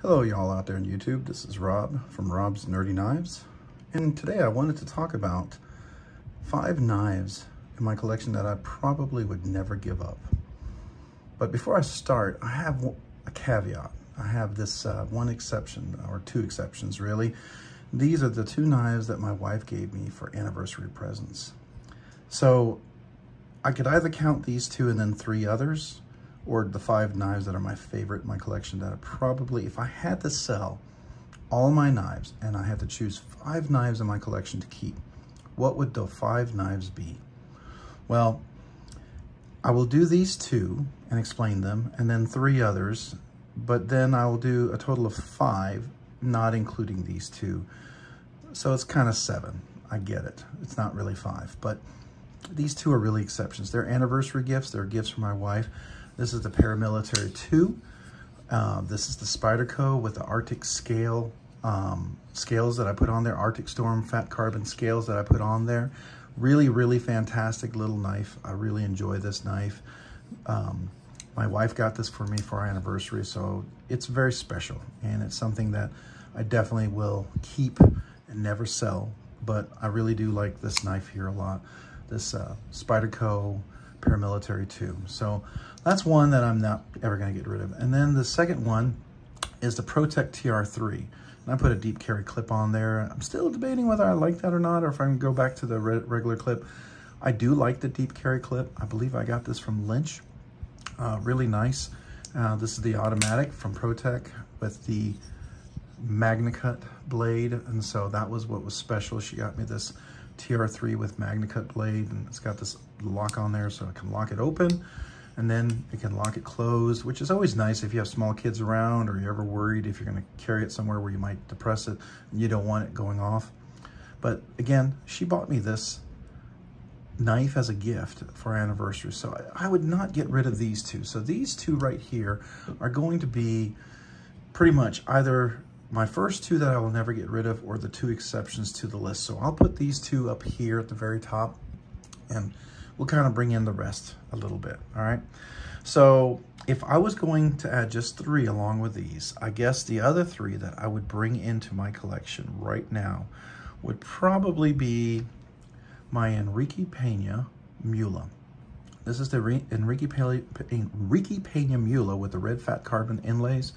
Hello y'all out there on YouTube. This is Rob from Rob's Nerdy Knives. And today I wanted to talk about 5 knives in my collection that I probably would never give up. But before I start, I have a caveat. I have this one exception, or 2 exceptions really. These are the 2 knives that my wife gave me for anniversary presents. So I could either count these 2 and then 3 others, or the 5 knives that are my favorite in my collection that I probably, if I had to sell all my knives and I had to choose 5 knives in my collection to keep, what would the 5 knives be? Well, I will do these 2 and explain them, and then 3 others, but then I will do a total of 5, not including these 2. So it's kind of 7. I get it. It's not really 5, but these 2 are really exceptions. They're anniversary gifts. They're gifts from my wife. This is the Paramilitary 2. This is the Spyderco with the Arctic scale scales that I put on there, Arctic Storm fat carbon scales that I put on there. Really, really fantastic little knife. I really enjoy this knife. My wife got this for me for our anniversary, so it's very special, and it's something that I definitely will keep and never sell, but I really do like this knife here a lot. This Spyderco Paramilitary 2. So that's one that I'm not ever going to get rid of. And then the second one is the Protect TR3. And I put a deep carry clip on there. I'm still debating whether I like that or not, or if I can go back to the regular clip. I do like the deep carry clip. I believe I got this from Lynch. Really nice. This is the automatic from Protect with the MagnaCut blade. And so that was what was special. She got me this TR3 with MagnaCut blade, and it's got this lock on there so I can lock it open, and then it can lock it closed, which is always nice if you have small kids around, or you're ever worried if you're going to carry it somewhere where you might depress it and you don't want it going off. But again, she bought me this knife as a gift for our anniversary, so I would not get rid of these 2. So these 2 right here are going to be pretty much either my first 2 that I will never get rid of, or the 2 exceptions to the list. So I'll put these 2 up here at the very top, and we'll kind of bring in the rest a little bit, all right? So if I was going to add just 3 along with these, I guess the other 3 that I would bring into my collection right now would probably be my Enrique Pena Mula. This is the Enrique Pena Mula with the red fat carbon inlays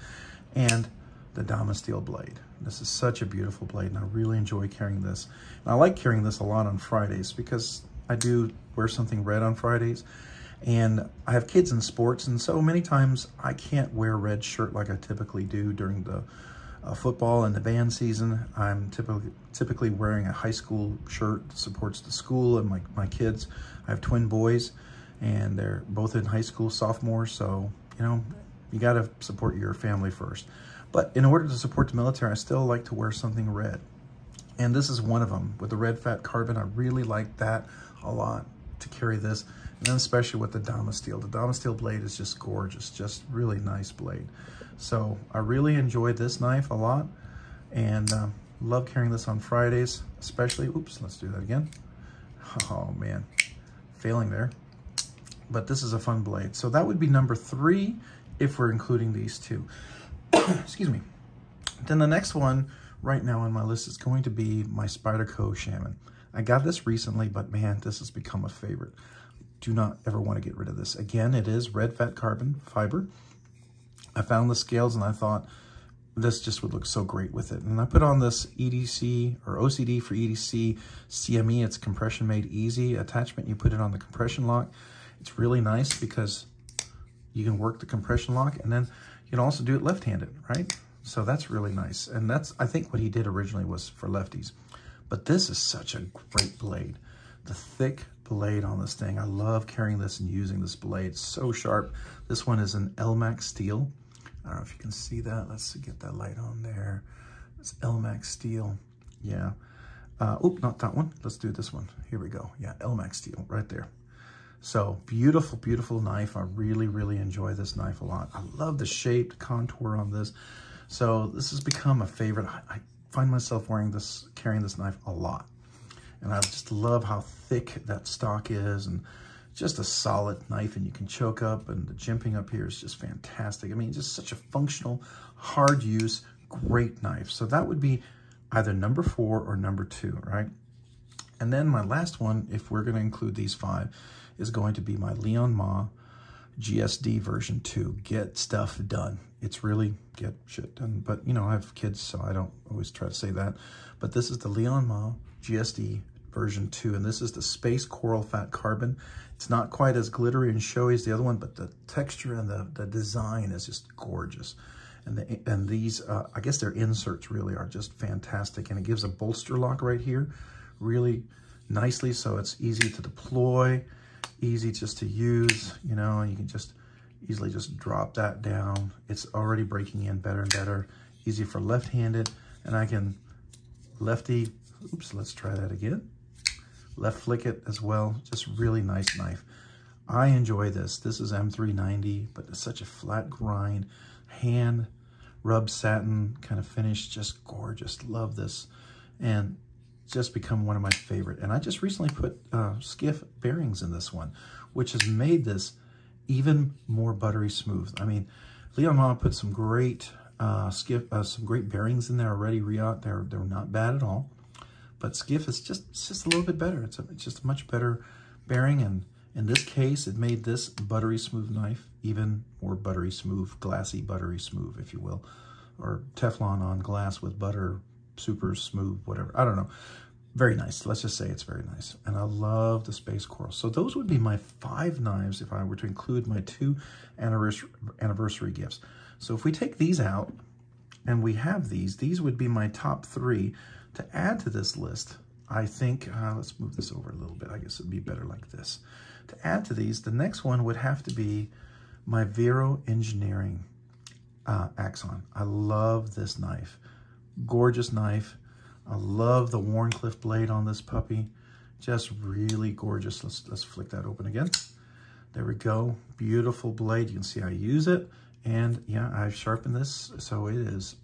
and the Dama steel blade. This is such a beautiful blade, and I really enjoy carrying this. And I like carrying this a lot on Fridays because I do wear something red on Fridays, and I have kids in sports, and so many times I can't wear a red shirt like I typically do during the football and the band season. I'm typically wearing a high school shirt that supports the school and my kids. I have twin boys, and they're both in high school, sophomores, so you know, you got to support your family first. But in order to support the military, I still like to wear something red. And this is one of them with the red fat carbon. I really like that a lot to carry this. And then especially with the Dama steel. The Dama steel blade is just gorgeous, just really nice blade. So I really enjoy this knife a lot, and love carrying this on Fridays, especially. Oops, let's do that again. Oh man, failing there. But this is a fun blade. So that would be number 3 if we're including these 2. Excuse me. Then the next one right now on my list is going to be my Spyderco Shaman. I got this recently, but man, this has become a favorite. Do not ever want to get rid of this. Again, it is red fat carbon fiber. I found the scales and I thought this just would look so great with it. And I put on this EDC, or OCD for EDC CME. It's compression made easy attachment. You put it on the compression lock. It's really nice because you can work the compression lock, and then you can also do it left-handed, right? So that's really nice. And that's, I think, what he did originally was for lefties. But this is such a great blade. The thick blade on this thing. I love carrying this and using this blade. It's so sharp. This one is an LMAX steel. I don't know if you can see that. Let's get that light on there. It's LMAX steel. Yeah. Oop, not that one. Let's do this one. Here we go. Yeah, LMAX steel right there. So beautiful, beautiful knife. I really, really enjoy this knife a lot. I love the shape, the contour on this. So this has become a favorite. I find myself carrying this knife a lot. And I just love how thick that stock is, and just a solid knife, and you can choke up, and the jimping up here is just fantastic. I mean, just such a functional, hard use, great knife. So that would be either number 4 or number 2, right? And then my last one, if we're going to include these 5, is going to be my Leon Ma GSD version 2. Get stuff done. It's really get shit done. But, you know, I have kids, so I don't always try to say that. But this is the Leon Ma GSD version 2, and this is the Space Coral Fat Carbon. It's not quite as glittery and showy as the other one, but the texture and the design is just gorgeous. And these, I guess their inserts really are just fantastic. And it gives a bolster lock right here really nicely, so it's easy to deploy, easy just to use, you know, you can just easily just drop that down. It's already breaking in better and better, easy for left-handed, and I can lefty, oops, let's try that again. Left flick it as well, just really nice knife. I enjoy this. This is M390, but it's such a flat grind, hand rubbed satin kind of finish, just gorgeous. Love this, and just become one of my favorite. And I just recently put skiff bearings in this one, which has made this even more buttery smooth. I mean, Leon Ma put some great some great bearings in there already. Riot, they're not bad at all. But skiff is just a little bit better. It's just a much better bearing, and in this case, it made this buttery smooth knife even more buttery smooth, glassy buttery smooth, if you will, or Teflon on glass with butter, super smooth, whatever. I don't know. Very nice. Let's just say it's very nice. And I love the Space Coral. So those would be my 5 knives if I were to include my 2 anniversary gifts. So if we take these out and we have these would be my top 3 to add to this list. I think, let's move this over a little bit. I guess it'd be better like this. To add to these, the next one would have to be my Vero Engineering Axon. I love this knife. Gorgeous knife. I love the Wharncliffe blade on this puppy. Just really gorgeous. Let's flick that open again. There we go. Beautiful blade. You can see I use it. And yeah, I've sharpened this, so it is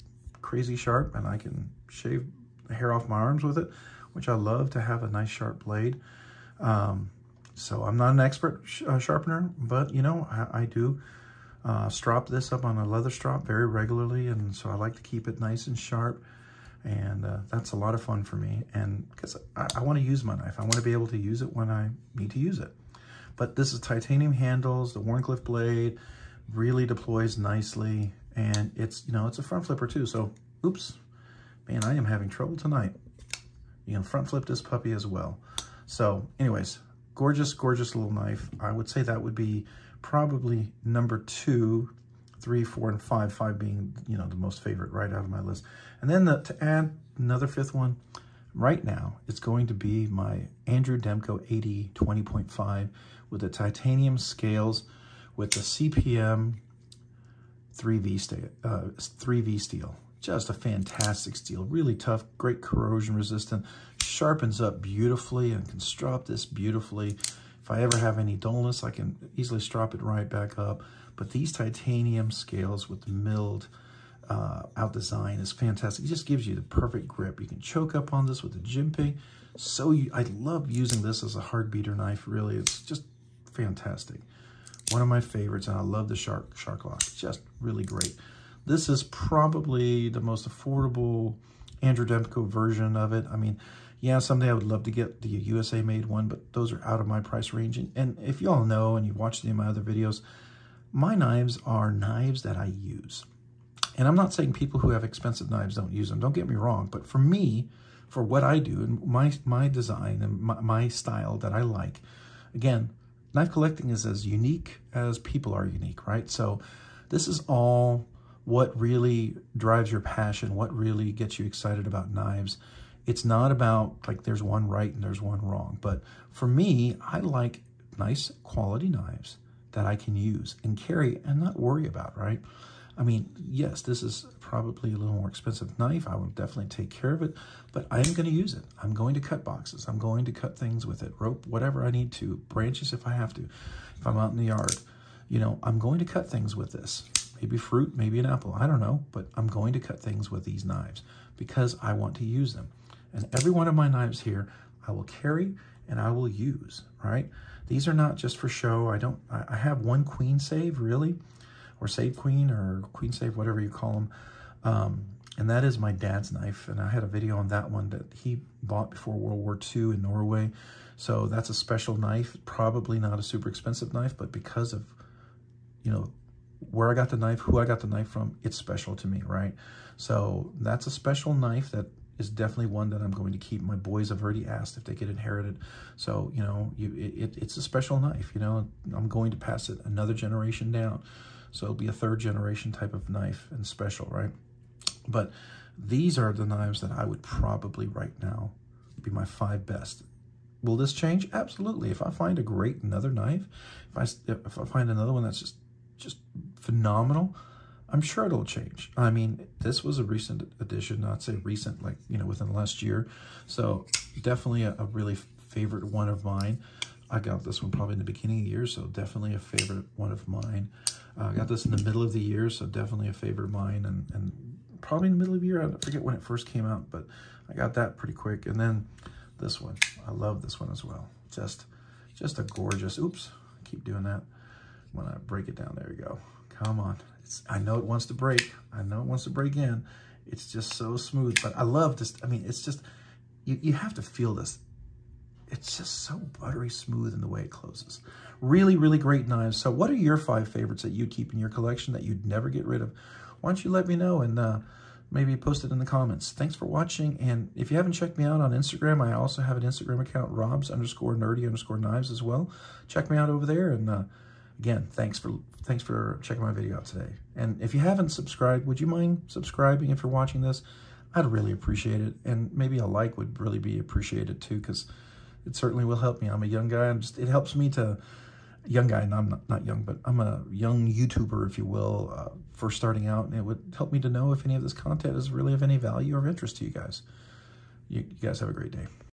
crazy sharp, and I can shave the hair off my arms with it, which I love to have a nice sharp blade. So I'm not an expert sharpener, but you know, I do strop this up on a leather strop very regularly, and so I like to keep it nice and sharp. And that's a lot of fun for me, and because I want to use my knife. I want to be able to use it when I need to use it. But this is titanium handles, the Wharncliffe blade, really deploys nicely, and it's, you know, it's a front flipper too. So, oops, man, I am having trouble tonight. You can front flip this puppy as well. So anyways, gorgeous, gorgeous little knife. I would say that would be probably number 2, 3, 4, and 5. 5 being, you know, the most favorite right out of my list. And then to add another 5th one, right now, it's going to be my Andrew Demko 80 20.5 with the titanium scales with the CPM 3V steel. Just a fantastic steel, really tough, great corrosion resistant, sharpens up beautifully and can strop this beautifully. If I ever have any dullness, I can easily strop it right back up. But these titanium scales with the milled out design is fantastic. It just gives you the perfect grip. You can choke up on this with the jimping. I love using this as a hard beater knife, really. It's just fantastic. One of my favorites, and I love the shark lock. Just really great. This is probably the most affordable Andrew Demko version of it. I mean, yeah, someday I would love to get the USA-made one, but those are out of my price range. And if you all know, and you've watched any of my other videos, my knives are knives that I use. And I'm not saying people who have expensive knives don't use them. Don't get me wrong. But for me, for what I do, and my design and my style that I like, again, knife collecting is as unique as people are unique, right? So this is all what really drives your passion, what really gets you excited about knives. It's not about, like, there's one right and there's one wrong. But for me, I like nice quality knives that I can use and carry and not worry about, right? I mean, yes, this is probably a little more expensive knife. I will definitely take care of it, but I am going to use it. I'm going to cut boxes. I'm going to cut things with it, rope, whatever I need to, branches if I have to. If I'm out in the yard, you know, I'm going to cut things with this. Maybe fruit, maybe an apple, I don't know, but I'm going to cut things with these knives because I want to use them. And every one of my knives here, I will carry and I will use, right? These are not just for show. I have one queen save, really, or save queen, or queen save, whatever you call them. And that is my dad's knife. And I had a video on that one that he bought before World War II in Norway. So that's a special knife, probably not a super expensive knife, but because of, you know, where I got the knife, who I got the knife from, it's special to me, right? So that's a special knife that is definitely one that I'm going to keep. My boys have already asked if they get inherited. So, you know, it's a special knife, you know. I'm going to pass it another generation down. So it'll be a third generation type of knife and special, right? But these are the knives that I would probably right now be my 5 best. Will this change? Absolutely. If I find another knife, if I find another one that's just phenomenal, I'm sure it'll change. I mean, this was a recent addition, not say recent, like, you know, within the last year. So definitely a really favorite one of mine. I got this one probably in the beginning of the year, so definitely a favorite one of mine. I got this in the middle of the year, so definitely a favorite of mine, and probably in the middle of the year. I forget when it first came out, but I got that pretty quick. And then this one, I love this one as well. Just a gorgeous, oops, I keep doing that. When I break it down, there you go. Come on. I know it wants to break. I know it wants to break in. It's just so smooth, but I love this. I mean, it's just, you have to feel this. It's just so buttery smooth in the way it closes. Really, really great knives. So what are your 5 favorites that you'd keep in your collection that you'd never get rid of? Why don't you let me know and maybe post it in the comments. Thanks for watching. And if you haven't checked me out on Instagram, I also have an Instagram account, robs_nerdy_knives as well. Check me out over there. And again, thanks for checking my video out today. And if you haven't subscribed, would you mind subscribing if you're watching this? I'd really appreciate it. And maybe a like would really be appreciated too, because it certainly will help me. I'm a young guy. It helps me to, young guy, and I'm not young, but I'm a young YouTuber, if you will, for starting out. And it would help me to know if any of this content is really of any value or interest to you guys. You guys have a great day.